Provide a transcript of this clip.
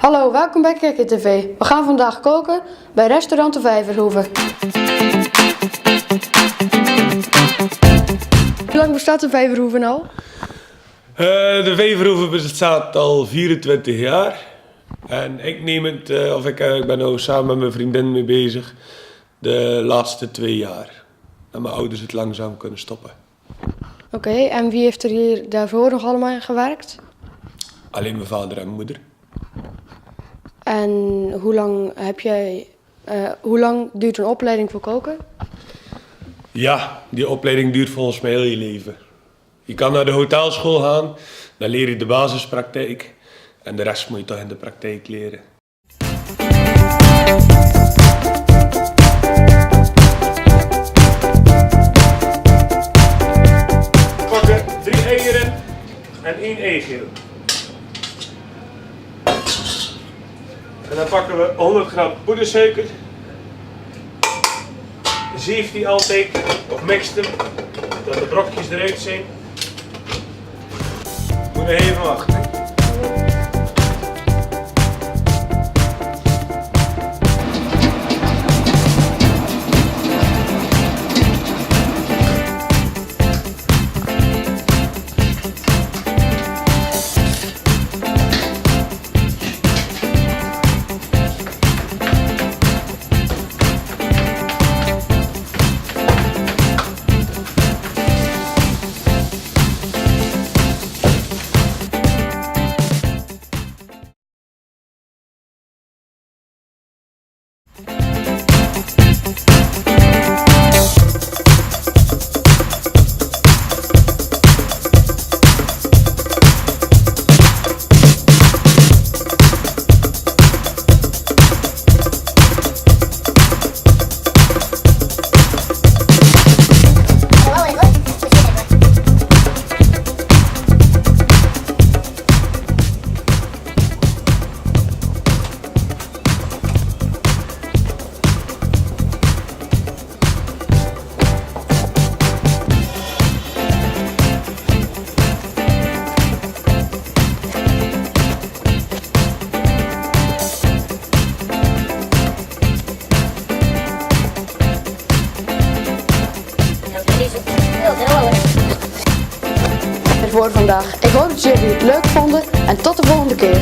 Hallo, welkom bij Kikker TV. We gaan vandaag koken bij restaurant De Vijverhoeve. Hoe lang bestaat De Vijverhoeve al? De Vijverhoeve bestaat al 24 jaar. En ik neem het, ik ben nu samen met mijn vriendin mee bezig, de laatste 2 jaar. En mijn ouders het langzaam kunnen stoppen. Oké, en wie heeft er hier daarvoor nog allemaal gewerkt? Alleen mijn vader en moeder. En hoe lang duurt een opleiding voor koken? Ja, die opleiding duurt volgens mij heel je leven. Je kan naar de hotelschool gaan, dan leer je de basispraktijk. En de rest moet je toch in de praktijk leren. We pakken 3 eieren en 1 eigeel. En dan pakken we 100 gram poedersuiker. Zeeft die altijd, of mixt hem, dat de brokjes eruit zijn. Moet nog even wachten. Voor vandaag. Ik hoop dat jullie het leuk vonden en tot de volgende keer.